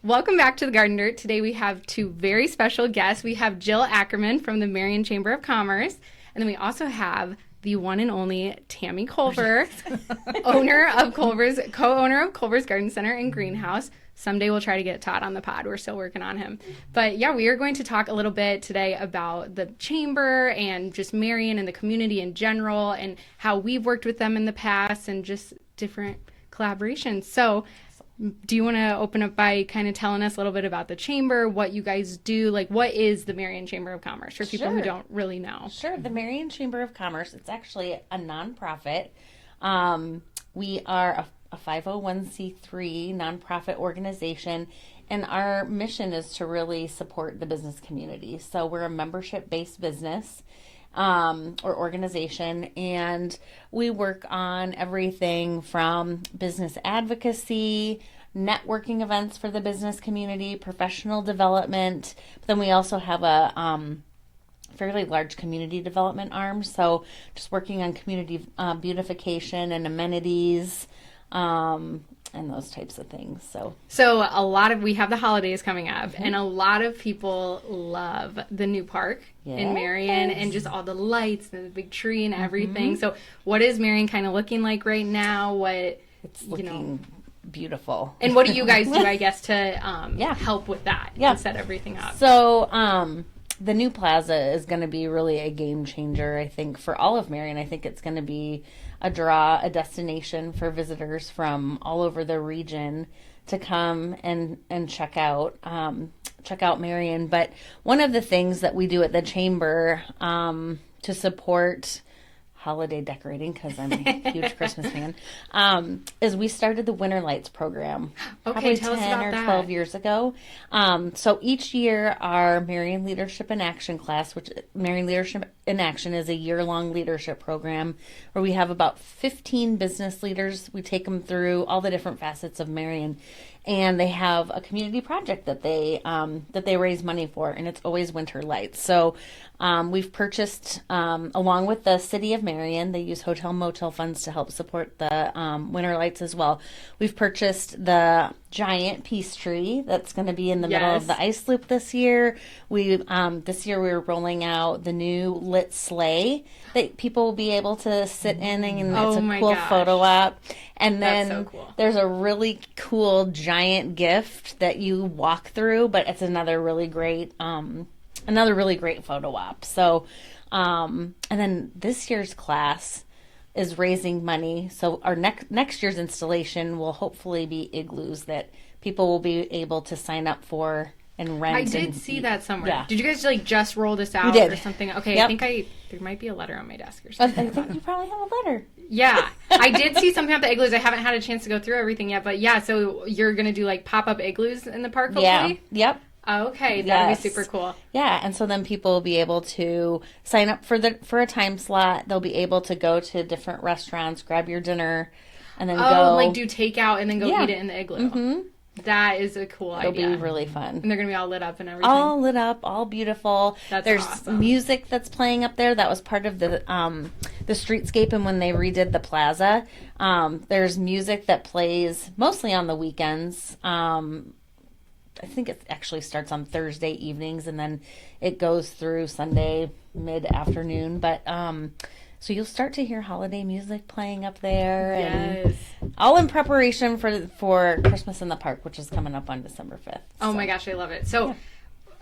Welcome back to the Garden Dirt. Today we have two very special guests. We have Jill Ackerman from the Marion Chamber of Commerce, and then we also have the one and only Tammy Culver, co-owner of Culver's Garden Center and Greenhouse. Someday we'll try to get Todd on the pod. We're still working on him. But yeah, we are going to talk a little bit today about the chamber and just Marion and the community in general and how we've worked with them in the past and just different collaborations. So do you want to open up by kind of telling us a little bit about the chamber, what you guys do? Like, what is the Marion Chamber of Commerce for people who don't really know? Sure. The Marion Chamber of Commerce, it's actually a nonprofit. We are a 501c3 nonprofit organization, and our mission is to really support the business community. So we're a membership-based business or organization, and we work on everything from business advocacy, networking events for the business community, professional development. But then we also have a fairly large community development arm, so just working on community beautification and amenities, and those types of things. So we have the holidays coming up, and a lot of people love the new park in Marion and just all the lights and the big tree and everything. So what is Marion kind of looking like right now? It's looking beautiful. And what do you guys do, I guess, to help with that and set everything up? So the new plaza is going to be really a game changer, I think, for all of Marion. I think it's going to be a draw, a destination for visitors from all over the region to come and check out Marion. But one of the things that we do at the chamber to support holiday decorating, because I'm a huge Christmas fan, is we started the Winter Lights program probably tell us 10 about or that. 12 years ago. So each year our Marion Leadership in Action class, which Marion Leadership in Action is a year-long leadership program where we have about 15 business leaders. We take them through all the different facets of Marion, and they have a community project that they raise money for, and it's always Winter Lights. So we've purchased, along with the city of Marion, they use hotel motel funds to help support the Winter Lights as well. We've purchased the giant peace tree that's going to be in the middle of the ice loop this year. This year we were rolling out the new lit sleigh that people will be able to sit in, and it's a cool photo op. And then there's a really cool giant gift that you walk through, but it's another really great photo op. So, and then this year's class is raising money. So our next year's installation will hopefully be igloos that people will be able to sign up for and rent. I did see that somewhere. Yeah. Did you guys just roll this out or something? Okay, yep. I think there might be a letter on my desk or something. I think you probably have a letter. Yeah, I did see something about the igloos. I haven't had a chance to go through everything yet, but yeah, so you're going to do pop-up igloos in the park, hopefully? Yeah, yep. Okay, that'd be super cool. Yeah, and so then people will be able to sign up for a time slot. They'll be able to go to different restaurants, grab your dinner, and then go. Do takeout and then go eat it in the igloo. Mm-hmm. That is a cool idea. It'll be really fun. And they're going to be all lit up and everything. All lit up, all beautiful. There's awesome. Music that's playing up there. That was part of the streetscape, and when they redid the plaza, there's music that plays mostly on the weekends. I think it actually starts on Thursday evenings, and then it goes through Sunday mid-afternoon. But so you'll start to hear holiday music playing up there. Yes. And all in preparation for Christmas in the Park, which is coming up on December 5th. Oh my gosh, I love it. So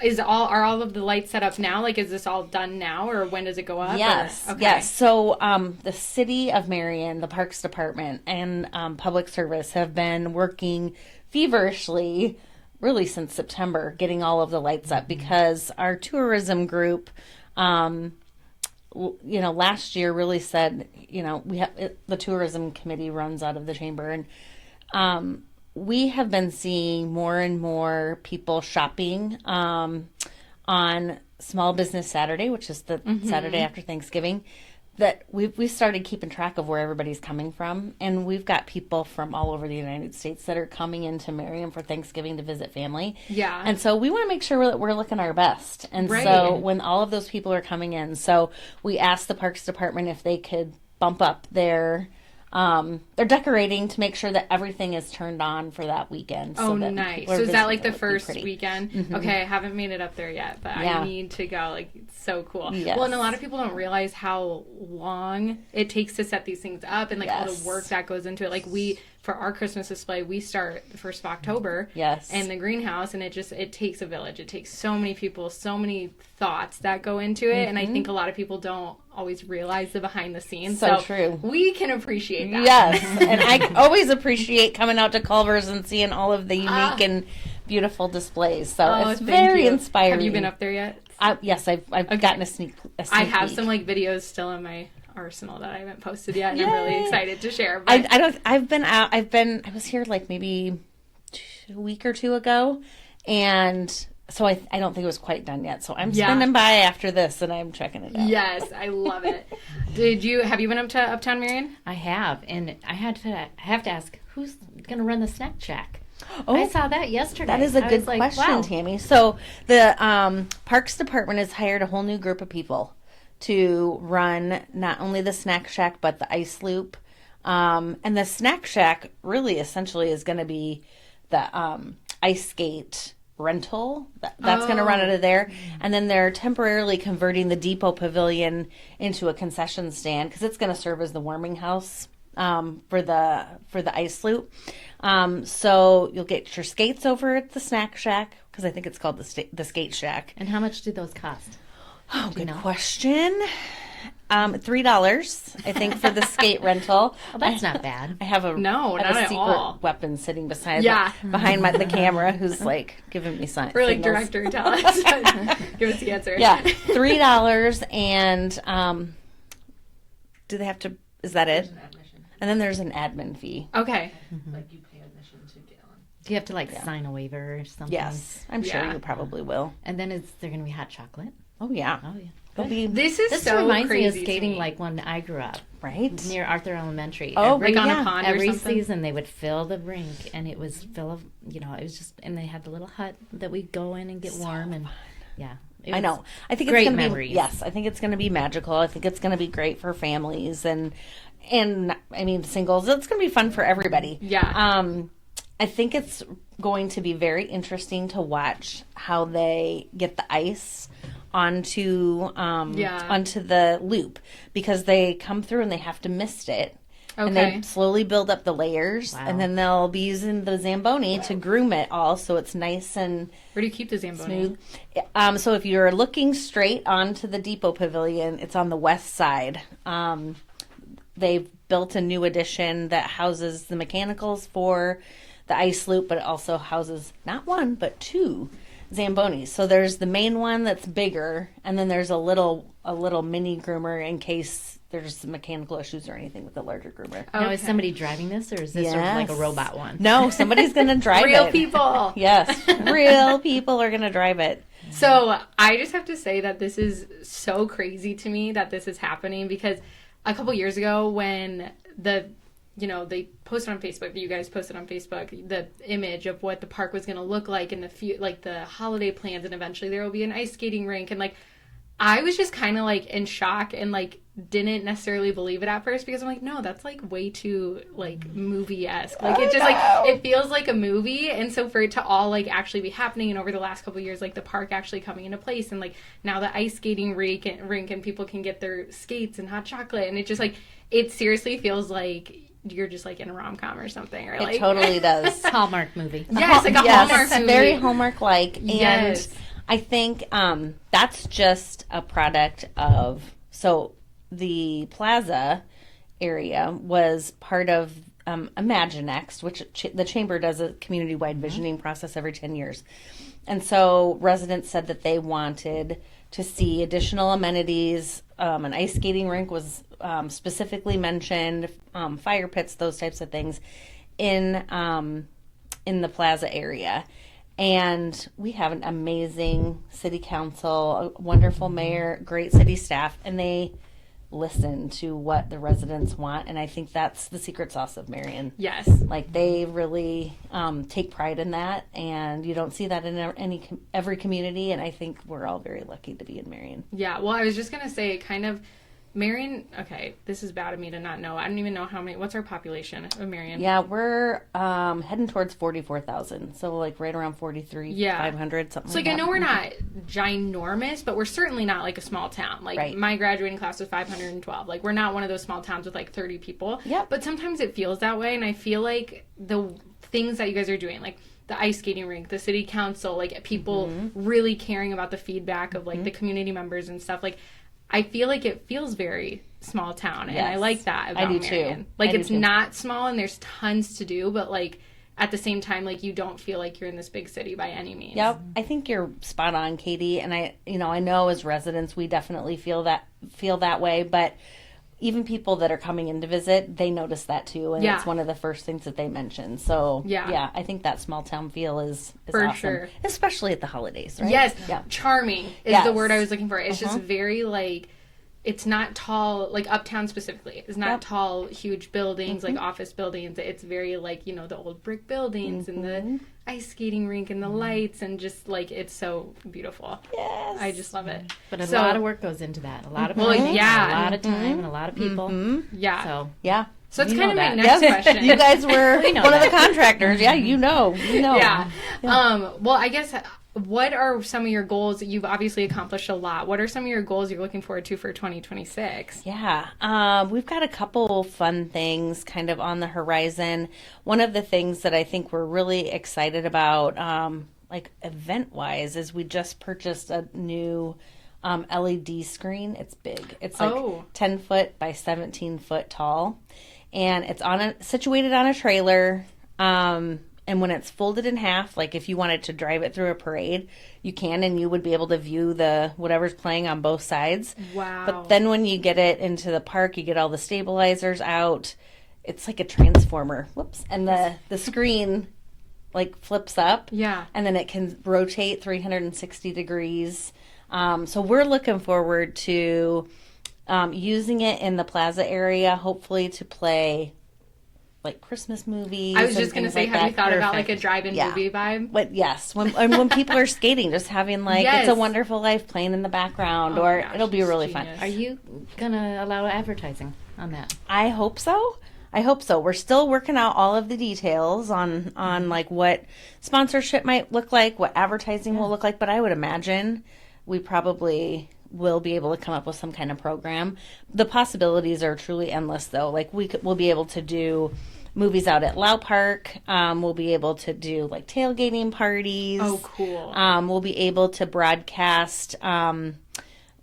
are all of the lights set up now? Is this all done now, or when does it go up? Yes. Okay. Yes. So the city of Marion, the Parks Department, and Public Service have been working feverishly really since September, getting all of the lights up, because our tourism group, last year really said, we have the tourism committee runs out of the chamber, and we have been seeing more and more people shopping on Small Business Saturday, which is the Saturday after Thanksgiving, that we started keeping track of where everybody's coming from, and we've got people from all over the United States that are coming into Marion for Thanksgiving to visit family. Yeah. And so we want to make sure that we're looking our best. And right. So when all of those people are coming in, so we asked the Parks Department if they could bump up their they're decorating to make sure that everything is turned on for that weekend. Oh, that nice. people are So is that like visiting, the it would be first pretty. weekend? Okay, I haven't made it up there yet, but I need to go. Like, it's so cool. Yes. Well, and a lot of people don't realize how long it takes to set these things up and like all the work that goes into it. Like for our Christmas display, we start the 1st of October. Yes. In the greenhouse, and it takes a village. It takes so many people, so many thoughts that go into it, and I think a lot of people don't always realize the behind the scenes. So true. We can appreciate that. Yes, and I always appreciate coming out to Culver's and seeing all of the unique and beautiful displays. So it's very inspiring. Have you been up there yet? Yes, I've gotten a sneak I have peek. some like videos still in my arsenal that I haven't posted yet, and I'm really excited to share. But I was here like maybe a week or two ago, and so I don't think it was quite done yet. So I'm spending by after this, and I'm checking it out. Yes, I love it. Have you been up to Uptown, Marion? I have, and I have to ask, who's going to run the snack shack? Oh, I saw that yesterday. That is a I good was like, question, wow. Tammy. So the Parks Department has hired a whole new group of people to run not only the snack shack but the ice loop. And the snack shack really essentially is going to be the ice skate rental that's going to run out of there, and then they're temporarily converting the depot pavilion into a concession stand because it's going to serve as the warming house for the ice loop. So you'll get your skates over at the snack shack, because I think it's called the skate shack. And how much do those cost? Oh, good question. $3, I think, for the skate rental. Well, that's not bad. I have a not at secret all. weapon sitting behind the camera who's like giving me signs. Or like director, tell us. Give us the answer. Yeah, $3, and do they have to? Is that it? And then there's an admin fee. Okay. Like you pay admission to get on. Do you have to sign a waiver or something? Yes, I'm sure you probably will. And then is there going to be hot chocolate? Oh yeah. Oh yeah. This so reminds me of crazy skating to me. like when I grew up. Right? Near Arthur Elementary. Oh, like on a pond or every something? season they would fill the rink, and it was full of, it was just, and they had the little hut that we'd go in and get warm, and I know. I think great it's going to memories. be, yes, I think it's going to be magical. I think it's going to be great for families and I mean singles. It's going to be fun for everybody. Yeah. I think it's going to be very interesting to watch how they get the ice onto the loop, because they come through and they have to mist it. Okay. And they slowly build up the layers, and then they'll be using the Zamboni to groom it all so it's nice and Where do you keep the Zamboni? smooth. So if you're looking straight onto the depot pavilion, it's on the west side. They've built a new addition that houses the mechanicals for the ice loop, but it also houses not one but two Zambonis. So there's the main one that's bigger, and then there's a little mini groomer in case there's mechanical issues or anything with the larger groomer. Now, is somebody driving this, or is this sort of like a robot one? No, somebody's going to drive it. Real people. Yes, real people are going to drive it. So I just have to say that this is so crazy to me that this is happening, because a couple years ago when they posted on Facebook, you guys posted on Facebook, the image of what the park was going to look like in the holiday plans, and eventually there will be an ice skating rink, and I was just kind of in shock and didn't necessarily believe it at first, because I'm like, no, that's way too movie-esque. It just it feels like a movie, and so for it to all actually be happening, and over the last couple of years, the park actually coming into place, and now the ice skating rink and people can get their skates and hot chocolate, and it just it seriously feels like you're just in a rom-com or something, or It totally does. Hallmark movie. yes, like a Hallmark movie. Very Hallmark-like, and Yes. I think that's just a product of, so the plaza area was part of ImagineNext, which the Chamber does a community-wide visioning process every 10 years. And so residents said that they wanted to see additional amenities. An ice skating rink was specifically mentioned, fire pits, those types of things in the plaza area. And we have an amazing city council, a wonderful mayor, great city staff, and they listen to what the residents want. And I think that's the secret sauce of Marion. Yes. They really take pride in that, and you don't see that in every community. And I think we're all very lucky to be in Marion. Yeah, well, I was just going to say, kind of Marion, okay, this is bad of me to not know. I don't even know what's our population of Marion? Yeah, we're heading towards 44,000. So like right around 500, something So like like I that. know we're not ginormous, but we're certainly not like a small town. Like Right. my graduating class was 512. Like we're not one of those small towns with like 30 people. Yep. But sometimes it feels that way, and I feel like the things that you guys are doing, like the ice skating rink, the city council, like people really caring about the feedback of like the community members and stuff, like I feel like it feels very small town, and I Yes. like that about I do too. Marion. Like I do it's too. not small and there's tons to do, but like at the same time, like you don't feel like you're in this big city by any means. Yep, I think you're spot on, Katie. And I know as residents, we definitely feel that way. But even people that are coming in to visit, they notice that too, and Yeah. it's one of the first things that they mention. So Yeah. I think that small town feel is For awesome, sure. especially at the holidays, right? Yes, Yeah. charming is Yes. the word I was looking for. It's just very like, it's not tall, like Uptown specifically. It's not tall, huge buildings, like office buildings. It's very like, the old brick buildings and the ice skating rink and the lights, and just like, it's so beautiful. Yes. I just love it. But a So- lot of work goes into that. A lot of Well, planning, yeah. a lot of time, and a lot of people. Yeah. So So it's You kind of know my that. next question. You guys were We know one of the that. contractors. Yeah, you know. Yeah. Well, I guess, what are some of your goals? You've obviously accomplished a lot. What are some of your goals you're looking forward to for 2026? Yeah, we've got a couple fun things kind of on the horizon. One of the things that I think we're really excited about, like event-wise, is we just purchased a new LED screen. It's big. It's like 10 foot by 17 foot tall, and it's situated on a trailer. And when it's folded in half, like if you wanted to drive it through a parade, you can, and you would be able to view whatever's playing on both sides. Wow. But then when you get it into the park, you get all the stabilizers out. It's like a transformer. Whoops. And the screen like flips up. Yeah. And then it can rotate 360 degrees. So we're looking forward to using it in the plaza area, hopefully to play like Christmas movies. I was and just going to things say, like have you that. thought about like a drive-in Yeah. movie vibe? But yes, when people are skating, just having like Yes. It's a Wonderful Life playing in the background, Oh or my gosh, it'll be it's really genius. fun. are you gonna allow advertising on that? I hope so. We're still working out all of the details on like what sponsorship might look like, what advertising will look like, but I would imagine we probably will be able to come up with some kind of program. The possibilities are truly endless though. Like we'll be able to do movies out at Lau Park. We'll be able to do like tailgating parties. Oh, cool. We'll be able to broadcast,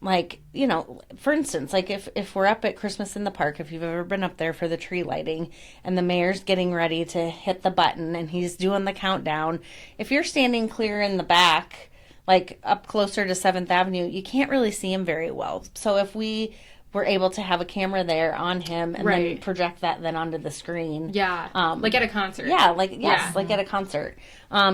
like, for instance, like if we're up at Christmas in the Park, if you've ever been up there for the tree lighting and the mayor's getting ready to hit the button and he's doing the countdown, if you're standing clear in the back, like up closer to 7th Avenue, you can't really see him very well. So if we were able to have a camera there on him and then Right. project that then onto the screen. Yeah. Like at a concert. Yeah, like at a concert.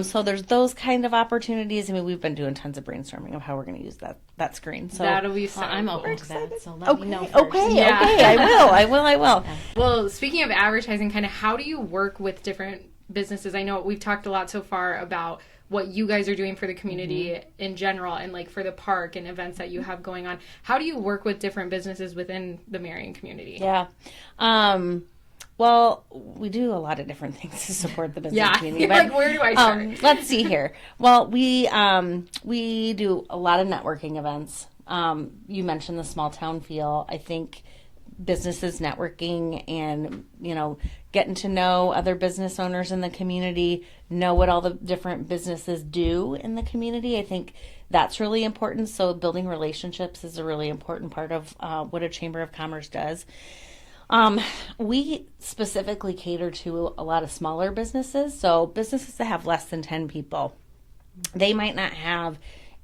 So there's those kind of opportunities. I mean, we've been doing tons of brainstorming of how we're going to use that screen. So That'll be so Well, I'm cool. open to that, so let me know first. okay, Yeah. okay. I will. Well, speaking of advertising, kind of how do you work with different businesses? I know we've talked a lot so far about what you guys are doing for the community in general, and like for the park and events that you have going on. How do you work with different businesses within the Marion community? Yeah. Well, we do a lot of different things to support the business Yeah. community. You're like, where do I start? Let's see here. Well, we do a lot of networking events. You mentioned the small town feel. I think businesses networking and, getting to know other business owners in the community, know what all the different businesses do in the community. I think that's really important. So building relationships is a really important part of what a Chamber of Commerce does. We specifically cater to a lot of smaller businesses. So businesses that have less than 10 people, they might not have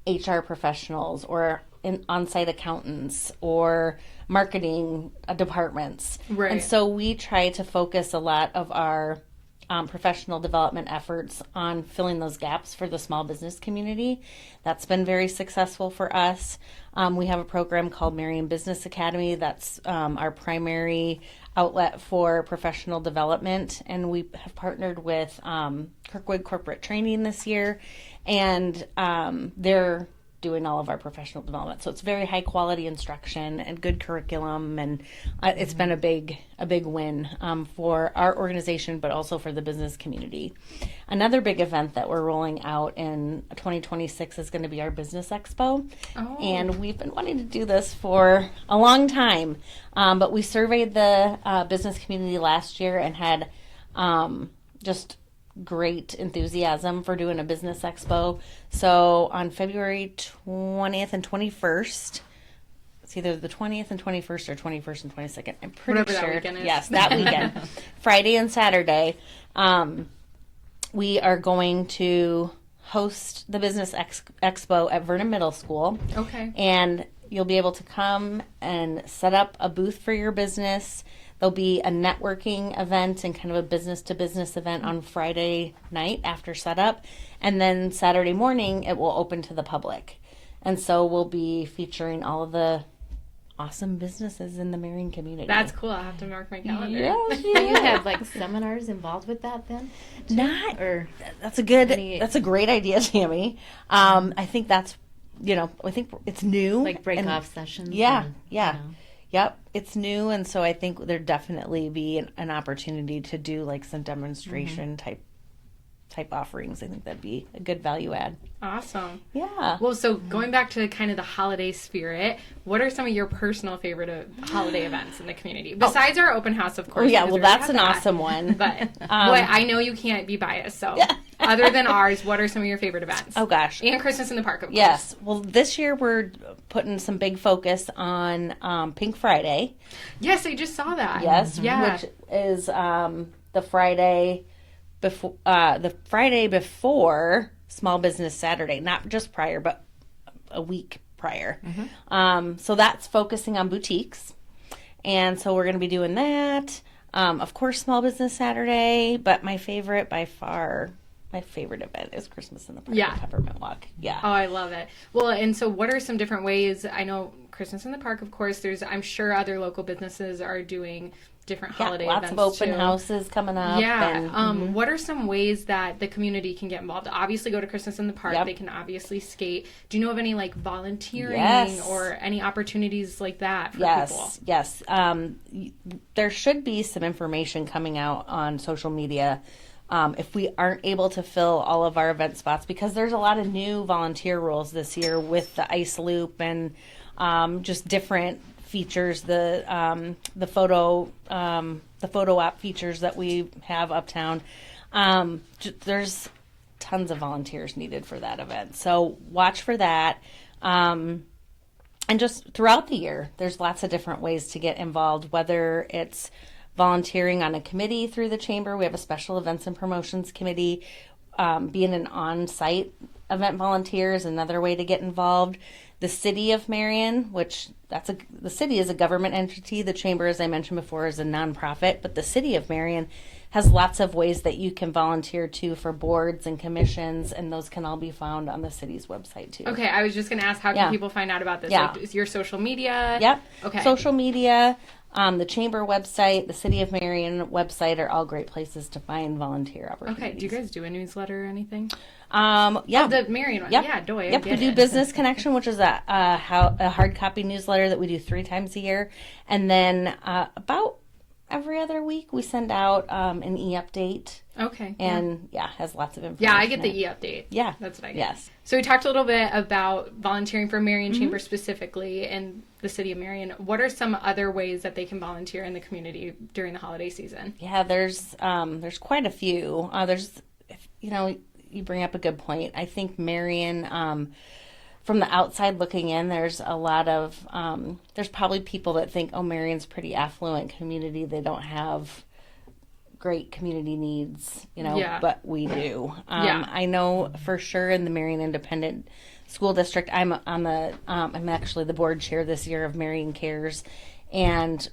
HR professionals or on-site accountants or marketing departments. Right. And so we try to focus a lot of our professional development efforts on filling those gaps for the small business community. That's been very successful for us. We have a program called Marion Business Academy. That's our primary outlet for professional development. And we have partnered with Kirkwood Corporate Training this year. And they're doing all of our professional development. So it's very high quality instruction and good curriculum, and it's been a big win for our organization, but also for the business community. Another big event that we're rolling out in 2026 is going to be our Business Expo, and we've been wanting to do this for a long time, but we surveyed the business community last year and had just great enthusiasm for doing a business expo. So on February 20th and 21st, it's either the 20th and 21st or 21st and 22nd. I'm pretty Whatever sure. that weekend is. Yes, that weekend. Friday and Saturday. We are going to host the business expo at Vernon Middle School. Okay. And you'll be able to come and set up a booth for your business. There'll be a networking event and kind of a business-to-business event on Friday night after setup. And then Saturday morning, it will open to the public. And so we'll be featuring all of the awesome businesses in the Marion community. That's cool. I'll have to mark my calendar. Yes, Do you have like seminars involved with that then? Not, Or that's a good, any- that's a great idea, Tammy. I think that's, I think it's new. like break and- off sessions? Yeah, and, yeah. you know. Yep, it's new, and so I think there'd definitely be an opportunity to do like some demonstration type offerings. I think that'd be a good value add. Awesome. Yeah. Well, so going back to kind of the holiday spirit, what are some of your personal favorite holiday events in the community? Besides our open house, of course. yeah, because well, we already that's have an that. awesome one. But boy, I know you can't be biased. So, other than ours, what are some of your favorite events? Oh gosh. And Christmas in the Park, of course. Yes. Well, this year we're putting some big focus on Pink Friday. Yes, I just saw that. Yes. Yeah. Which is the Friday before Small Business Saturday, not just prior, but a week prior. So that's focusing on boutiques. And so we're going to be doing that. Of course, Small Business Saturday, but my favorite event is Christmas in the Park, Yeah. and Peppermint Walk. Yeah. Oh, I love it. Well, and so what are some different ways? I know Christmas in the Park, of course. I'm sure other local businesses are doing different holiday lots events of open too. houses coming up. Yeah. And, What are some ways that the community can get involved? Obviously, go to Christmas in the Park. Yep. They can obviously skate. Do you know of any like volunteering Yes. or any opportunities like that for people? Yes. There should be some information coming out on social media if we aren't able to fill all of our event spots, because there's a lot of new volunteer roles this year with the ice loop and just different features, the photo op features that we have uptown. There's tons of volunteers needed for that event, so watch for that. And just throughout the year, there's lots of different ways to get involved, whether it's volunteering on a committee through the chamber. We have a special events and promotions committee. Being an on-site event volunteer is another way to get involved. The City of Marion, the city is a government entity. The chamber, as I mentioned before, is a nonprofit, but the City of Marion has lots of ways that you can volunteer too for boards and commissions, and those can all be found on the city's website too. Okay, I was just going to ask, how can people find out about this? Yeah. Like, is your social media? Yep. Okay. Social media, the chamber website, the City of Marion website are all great places to find volunteer opportunities. Okay, do you guys do a newsletter or anything? Yeah. Oh, the Marion one. Yep. Yeah, doy. Yep, we do Business Connection, which is a hard copy newsletter that we do 3 times a year. And then about every other week we send out an e-update. Okay. And has lots of information. Yeah, I get the e-update. Yeah. That's what I get. Yes. So we talked a little bit about volunteering for Marion Mm-hmm. Chamber specifically and the City of Marion. What are some other ways that they can volunteer in the community during the holiday season? Yeah, there's quite a few. You bring up a good point. I think Marion, from the outside looking in, there's a lot of, there's probably people that think, oh, Marion's pretty affluent community. They don't have great community needs, but we do. I know for sure in the Marion Independent School District, I'm actually the board chair this year of Marion Cares. And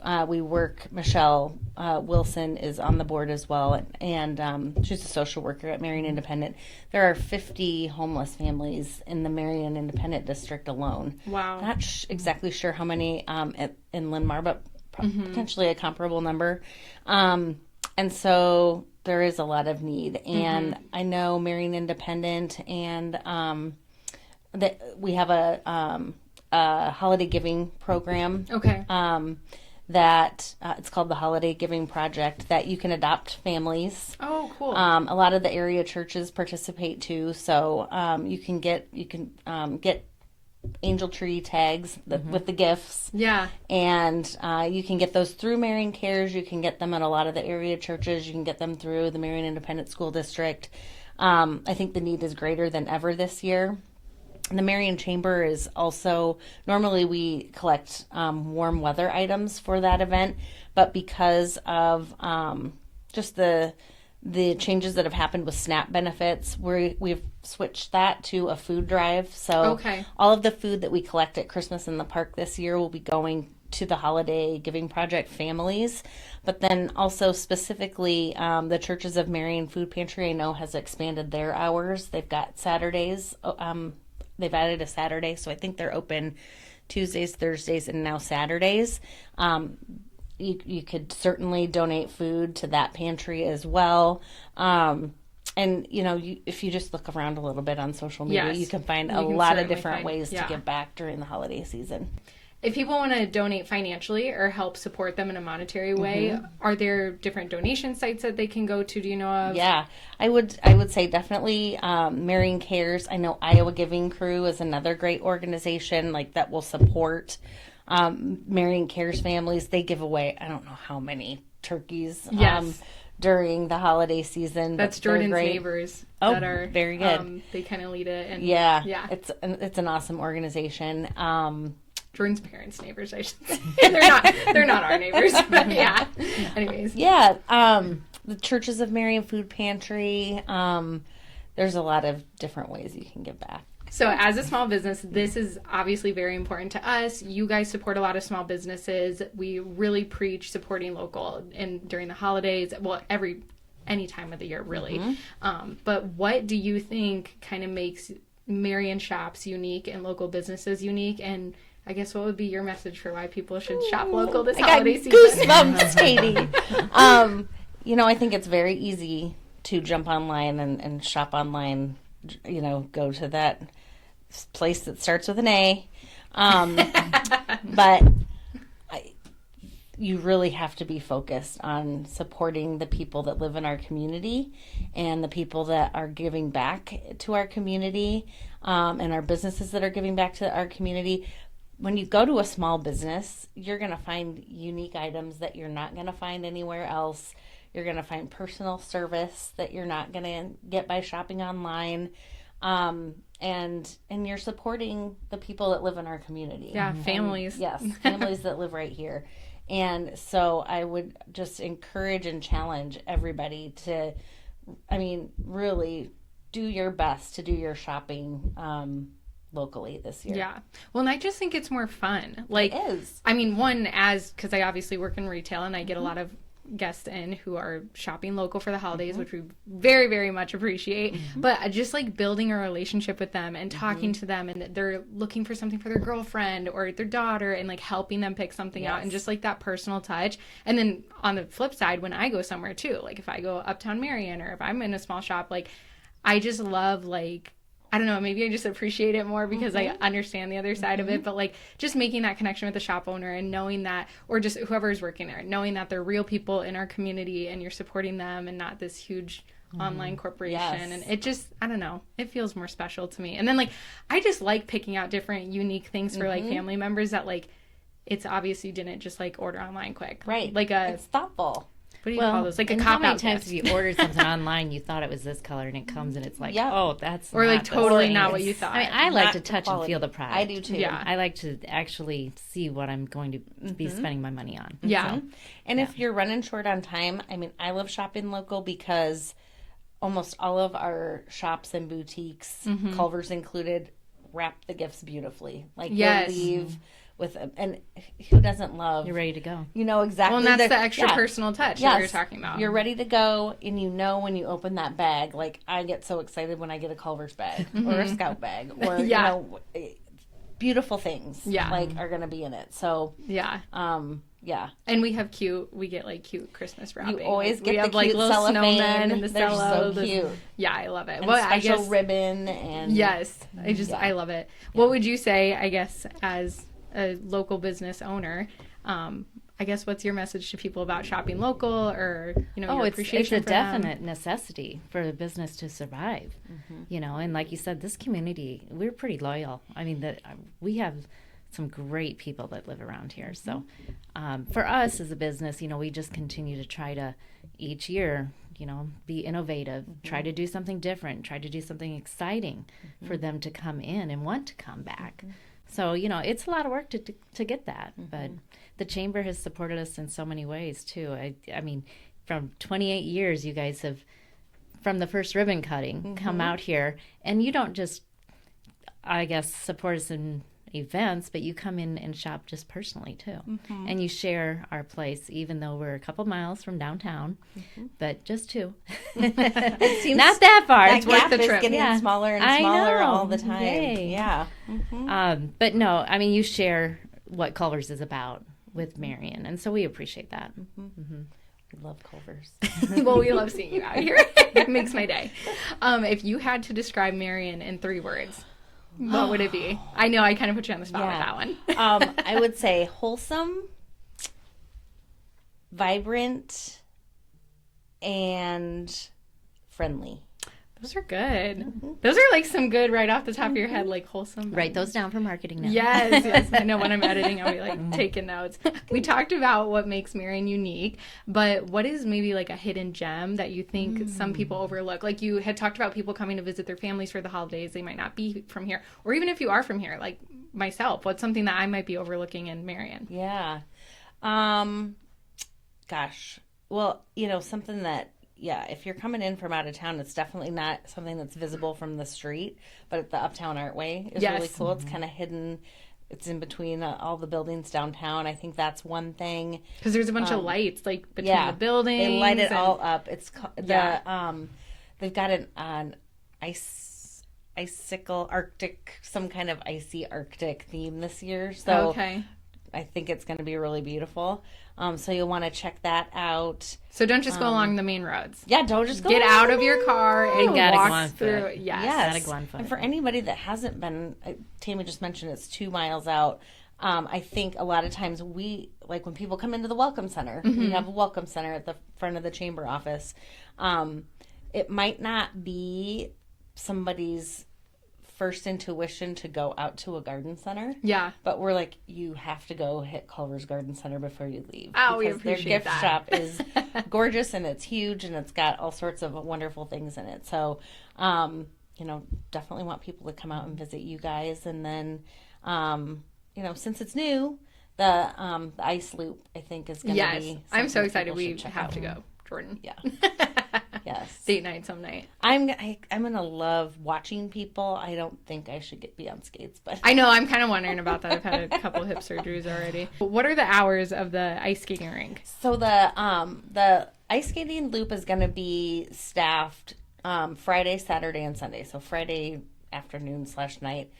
Michelle Wilson is on the board as well, and she's a social worker at Marion Independent. There are 50 homeless families in the Marion Independent District alone. Wow. Not exactly sure how many in Linn-Mar, but potentially a comparable number. And so there is a lot of need. And I know Marion Independent and we have a holiday giving program. Okay. That it's called the Holiday Giving Project, that you can adopt families. Oh, cool. A lot of the area churches participate too, so you can get angel tree tags with the gifts. Yeah. And you can get those through Marion Cares. You can get them at a lot of the area churches. You can get them through the Marion Independent School District. I think the need is greater than ever this year. The Marion Chamber is also, normally we collect warm weather items for that event, but because of just the changes that have happened with SNAP benefits, we've switched that to a food drive. So all of the food that we collect at Christmas in the Park this year will be going to the Holiday Giving Project families. But then also specifically the Churches of Marion Food Pantry, I know, has expanded their hours. They've got Saturdays. They've added a Saturday, so I think they're open Tuesdays, Thursdays, and now Saturdays. You could certainly donate food to that pantry as well. And, if you just look around a little bit on social media, you can find a lot of different ways to give back during the holiday season. If people want to donate financially or help support them in a monetary way, are there different donation sites that they can go to? Do you know of? Yeah, I would say definitely Marion Cares. I know Iowa Giving Crew is another great organization that will support Marion Cares families. They give away, I don't know how many turkeys during the holiday season. That's Jordan's neighbors. Oh, that are very good. They kind of lead it. And it's an awesome organization. Jordan's parents' neighbors, I should say. They're not our neighbors, but yeah. Anyways. Yeah. The Churches of Marion Food Pantry. There's a lot of different ways you can give back. So as a small business, this is obviously very important to us. You guys support a lot of small businesses. We really preach supporting local and during the holidays. Well, any time of the year, really. But what do you think kind of makes Marion shops unique and local businesses unique? And I guess what would be your message for why people should shop local this holiday season? Goosebumps, Katie. I think it's very easy to jump online and shop online. Go to that place that starts with an A. But you really have to be focused on supporting the people that live in our community and the people that are giving back to our community, and our businesses that are giving back to our community. When you go to a small business, you're going to find unique items that you're not going to find anywhere else. You're going to find personal service that you're not going to get by shopping online. And you're supporting the people that live in our community. Yeah, families. Yes, families that live right here. And so I would just encourage and challenge everybody to, really do your best to do your shopping locally this year. Yeah. Well, and I just think it's more fun. It is. Because I obviously work in retail and I get a lot of guests in who are shopping local for the holidays, which we very, very much appreciate. But just building a relationship with them and talking to them, and they're looking for something for their girlfriend or their daughter, and helping them pick something out, and just that personal touch. And then on the flip side, when I go somewhere too, if I go uptown Marion or if I'm in a small shop, I just love I don't know, maybe I just appreciate it more because I understand the other side of it, but just making that connection with the shop owner and knowing that, or just whoever's working there, knowing that they're real people in our community and you're supporting them and not this huge online corporation. And it just, I don't know, it feels more special to me. And then I just like picking out different unique things for family members that it's obviously didn't just order online quick. Right. It's thoughtful. What do you call those? A cop-out how many times gift. have you ordered something online, you thought it was this color, and it comes and it's oh, that's or not totally the not what you thought. I like Not to the touch and quality. feel the product. I do too. Yeah. I like to actually see what I'm going to be spending my money on. Yeah. And if you're running short on time, I love shopping local because almost all of our shops and boutiques, Culver's included, wrap the gifts beautifully. Yes. You'll leave with and who doesn't love? You're ready to go. You know exactly. Well, and that's the extra personal touch that you're talking about. You're ready to go, and when you open that bag, I get so excited when I get a Culver's bag or a Scout bag or beautiful things are going to be in it. So Yeah. And we get like cute Christmas wrapping. You always Like, get we the have like cute little cellophane. snowmen and the They're cello. so cute. Yeah, I love it. And Well, special ribbon and yes, I love it. What Yeah. would you say, I guess, as a local business owner, I guess, what's your message to people about shopping local, or, your it's appreciation a for them? definite necessity for the business to survive. And like you said, this community, we're pretty loyal. I mean, we have some great people that live around here. So for us as a business, we just continue to try to each year, be innovative, try to do something different, try to do something exciting for them to come in and want to come back. So, it's a lot of work to get that. But the Chamber has supported us in so many ways, too. I mean, from 28 years, you guys have, from the first ribbon cutting, come out here. And you don't just, I guess, support us in events, but you come in and shop just personally, too. And you share our place, even though we're a couple miles from downtown. But just two. It seems Not that far. that It's worth gap the is trip. getting Yeah. smaller and I smaller know. all the time. Yay. Yeah. But no, I mean, you share what Culver's is about with Marion, and so we appreciate that. We love Culver's. Well, we love seeing you out here. It makes my day. If you had to describe Marion in 3 words, what would it be? I know I kind of put you on the spot with that one. I would say wholesome, vibrant, and friendly. Those are good. Those are like some good right off the top of your head, like wholesome. Write those down for marketing now. Yes. I know when I'm editing, I'll be like taking notes. We talked about what makes Marion unique, but what is maybe like a hidden gem that you think some people overlook? Like you had talked about people coming to visit their families for the holidays. They might not be from here. Or even if you are from here, like myself, what's something that I might be overlooking in Marion? Yeah. Gosh. Well, something that, if you're coming in from out of town, it's definitely not something that's visible from the street, but the Uptown Artway is really cool. It's kind of hidden. It's in between all the buildings downtown. I think that's one thing. Because there's a bunch of lights like between the buildings. They light it and- all up. It's they've got an icicle Arctic, some kind of icy Arctic theme this year. So Okay. I think it's going to be really beautiful. So you'll want to check that out. So don't just go along the main roads. Yeah, don't just go Get along out the of your main car and road. gotta go walk on through. foot. Yes. Yes. Gotta go on foot. And for anybody that hasn't been, Tammy just mentioned it's 2 miles out. I think a lot of times when people come into the Welcome Center, we have a Welcome Center at the front of the Chamber office. It might not be somebody's first intuition to go out to a garden center. Yeah. But we're like, you have to go hit Culver's Garden Center before you leave. Oh, we because their appreciate gift that. shop is gorgeous and it's huge and it's got all sorts of wonderful things in it. So, definitely want people to come out and visit you guys. And then, since it's new, the ice loop, I think, is going to Yes. be I'm so something excited. people We should check have out. to go, Jordan. Yeah. Yes. Date night some night. I'm gonna love watching people. I don't think I should be on skates, but I know. I'm kind of wondering about that. I've had a couple hip surgeries already. What are the hours of the ice skating rink? So the ice skating loop is going to be staffed Friday, Saturday, and Sunday. So Friday afternoon / night,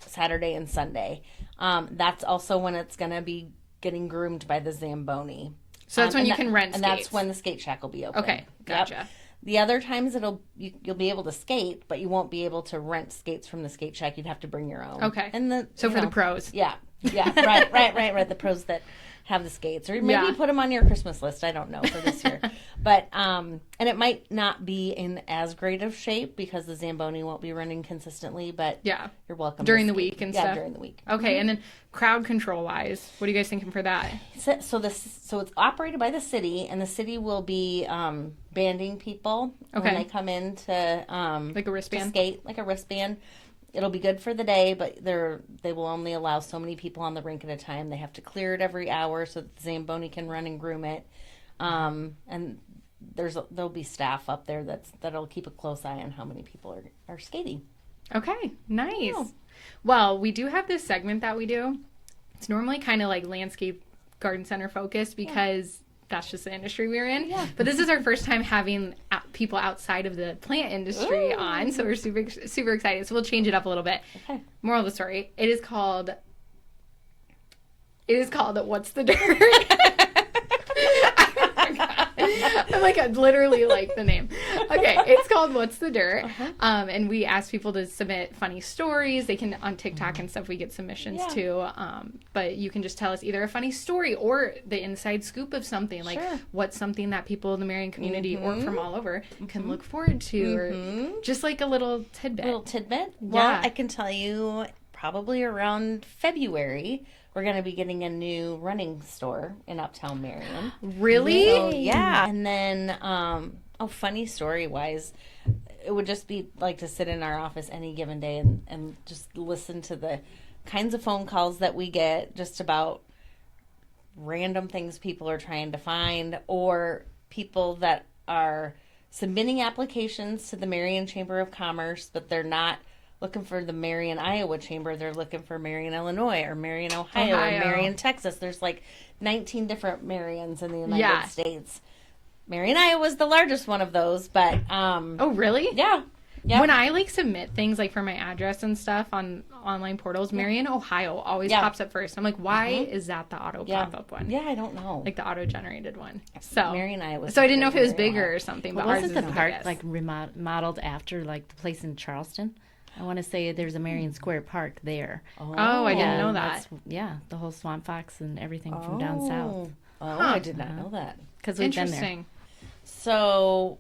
Saturday and Sunday. That's also when it's going to be getting groomed by the Zamboni. So that's when and you that- can rent and skates. that's when the skate shack will be open. Okay, gotcha. Yep. The other times you'll be able to skate, but you won't be able to rent skates from the skate shack. You'd have to bring your own. Okay. And So for the pros. yeah, right. The pros that have the skates, or maybe Yeah. put them on your Christmas list. I don't know for this year, but and it might not be in as great of shape because the Zamboni won't be running consistently. But Yeah. you're welcome During to the skate. week and yeah, stuff? during the week. Okay, and then crowd control wise, what are you guys thinking for that? So it's operated by the city, and the city will be banding people Okay. when they come in to Like a to wristband? skate, like a wristband. It'll be good for the day, but they will only allow so many people on the rink at a time. They have to clear it every hour so that the Zamboni can run and groom it. And there'll be staff up there that'll keep a close eye on how many people are skating. Okay, nice. Well, we do have this segment that we do. It's normally kind of like landscape garden center focused because that's just the industry we're in. Yeah. But this is our first time having people outside of the plant industry on, so we're super excited. So we'll change it up a little bit. Okay. Moral of the story: it is called It is called What's the Dirt? I'm like, I literally like the name. Okay, it's called What's the Dirt? And we ask people to submit funny stories. They can, on TikTok and stuff, we get submissions too. But you can just tell us either a funny story or the inside scoop of something. Like, what's something that people in the Marion community or from all over can look forward to, or just like a little tidbit. Well, I can tell you probably around February, we're going to be getting a new running store in Uptown Marion. Really? So, yeah. And then, funny story-wise, it would just be like to sit in our office any given day and just listen to the kinds of phone calls that we get just about random things people are trying to find, or people that are submitting applications to the Marion Chamber of Commerce, but they're not looking for the Marion, Iowa Chamber. They're looking for Marion, Illinois, or Marion, Ohio, or Marion, Texas. There's like 19 different Marions in the United States. Marion, Iowa is the largest one of those, but... oh, really? Yeah. Yep. When I like submit things like for my address and stuff on online portals, Marion, Ohio always pops up first. I'm like, why is that the auto pop-up one? Yeah, I don't know. Like the auto-generated one. So Marion, Iowa. So I didn't know if it was bigger or something, but ours wasn't is the the park biggest. like remodeled after like the place in Charleston? I want to say there's a Marion Square Park there. Oh, I didn't know that. The whole Swamp Fox and everything from down south. Oh, I did not know that. Because we've been there. Interesting. So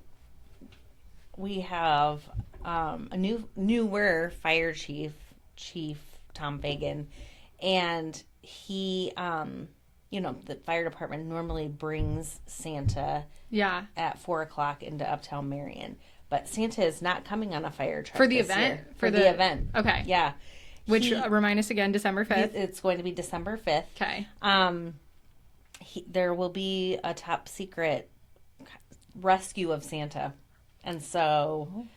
we have a newer fire chief Tom Fagan, and he, the fire department normally brings Santa at 4:00 into Uptown Marion. But Santa is not coming on a fire truck for the this event. year. For the event, okay, yeah. Which remind us again, December 5th. It's going to be December 5th. Okay. There will be a top secret rescue of Santa, and so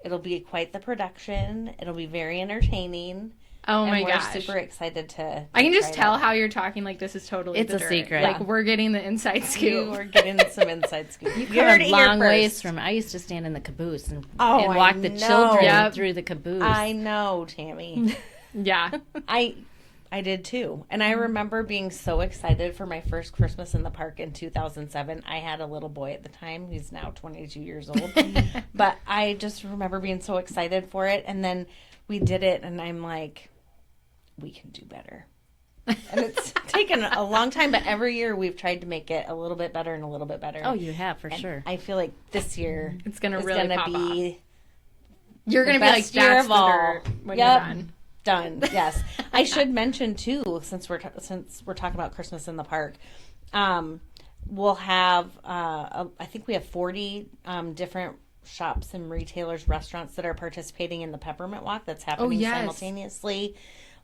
it'll be quite the production. It'll be very entertaining. Oh my gosh. gosh. We're super excited to I can just tell how you're talking like this is totally It's the a dirt. secret. Like we're getting the inside scoop. We're getting some inside scoop. You Come heard a it here long ways first. from. I used to stand in the caboose and I walk the know. children Yep. through the caboose. I know, Tammy. Yeah. I did too. And I remember being so excited for my first Christmas in the park in 2007. I had a little boy at the time. He's now 22 years old. But I just remember being so excited for it. And then we did it, and I'm like, we can do better. And it's taken a long time, but every year we've tried to make it a little bit better and a little bit better. Oh, you have for And sure. I feel like this year It's gonna is really gonna pop be off. You're the gonna be like, best year that's of the all. dirt when Yep. you're done. Done. Yes. I should mention too, since we're talking about Christmas in the park, we'll have I think we have 40 different shops and retailers, restaurants that are participating in the Peppermint Walk that's happening simultaneously.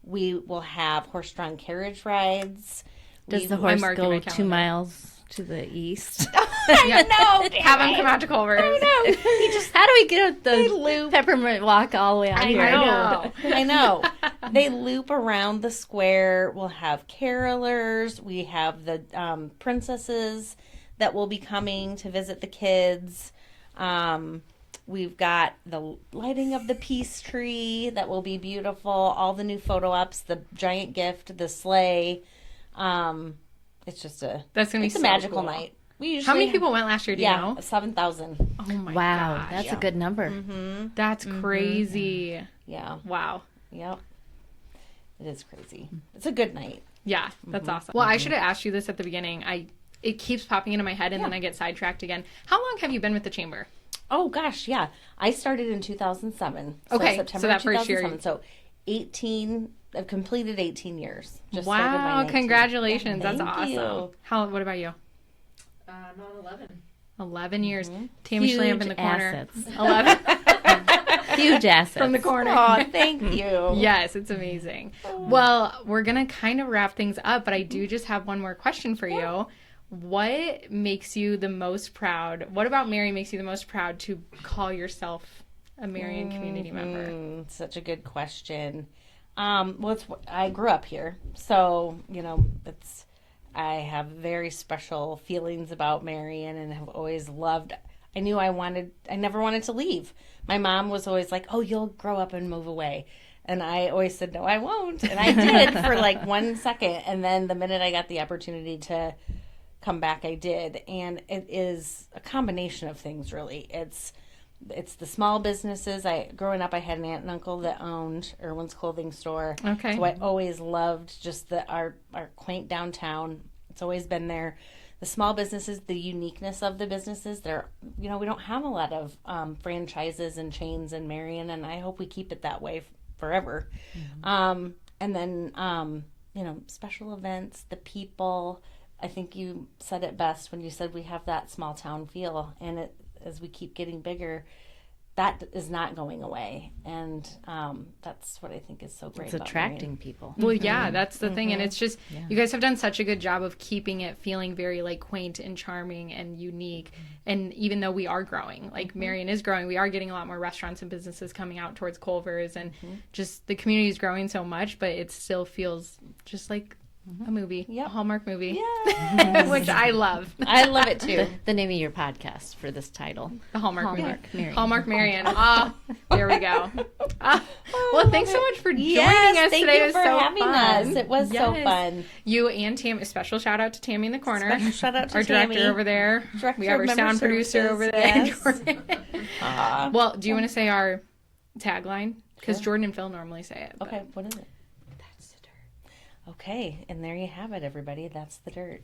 We will have horse-drawn carriage rides. Does the I'm horse marking go my 2 calendar. miles to the east? Yeah. No, Have them come out to Culver's. How do we get the loop. Peppermint Walk all the way out here? I know. They loop around the square. We'll have carolers. We have the princesses that will be coming to visit the kids. We've got the lighting of the peace tree that will be beautiful. All the new photo ops, the giant gift, the sleigh. It's just a magical night. We usually How many people went last year? Do you know? 7,000. Oh my Wow, gosh. that's a good number. Mm-hmm. That's crazy. Yeah. Wow. Yep. It is crazy. It's a good night. Yeah, that's awesome. Well, I should have asked you this at the beginning. It keeps popping into my head, and then I get sidetracked again. How long have you been with the chamber? Oh gosh, yeah. I started in 2007. Okay, September so that first year. 2007. So 18. I've completed 18 years. Just started my Wow! 19th. Congratulations, Yeah, that's thank you. awesome. What about you? I'm on 11. 11 years. Tammy Schlamp in the corner. Assets. 11 Huge assets. from the corner. Oh, thank you. Yes, it's amazing. Well, we're going to kind of wrap things up, but I do just have one more question for you. What makes you the most proud? What about Marion makes you the most proud to call yourself a Marion community member? Such a good question. I grew up here, so I have very special feelings about Marion and have always loved I knew I never wanted to leave. My mom was always like, oh, you'll grow up and move away. And I always said, no, I won't. And I did for like 1 second. And then the minute I got the opportunity to come back, I did. And it is a combination of things, really. It's the small businesses. Growing up, I had an aunt and uncle that owned Irwin's clothing store. Okay. So I always loved just our quaint downtown. It's always been there. The small businesses, the uniqueness of the businesses. We don't have a lot of franchises and chains in Marion, and I hope we keep it that way forever. Mm-hmm. And then, special events, the people. I think you said it best when you said we have that small town feel, and as we keep getting bigger, that is not going away, and that's what I think is so great. It's about attracting Marion. people. Well, yeah, that's the thing, and it's just Yeah. you guys have done such a good job of keeping it feeling very like quaint and charming and unique. And even though we are growing, like Marion is growing, we are getting a lot more restaurants and businesses coming out towards Culver's, and just the community is growing so much, but it still feels just like a movie, Yep. a Hallmark movie, Yes. which I love. I love it too. The name of your podcast for this title. The Hallmark Hallmark movie. Marion. Hallmark Marion. Ah, there we go. Well, thanks so much for joining Yes, us thank today. you It was for so having fun. us. It was so fun. You and Tam, a special shout out to Tammy in the corner. Special shout out to our Tammy. director over there. Director we have our of Member sound producer Services, over there. yes. Jordan. Well, do you want to say our tagline? Because Sure. Jordan and Phil normally say it. but- Okay, what is it? That's the dirt. Okay, and there you have it, everybody. That's the dirt.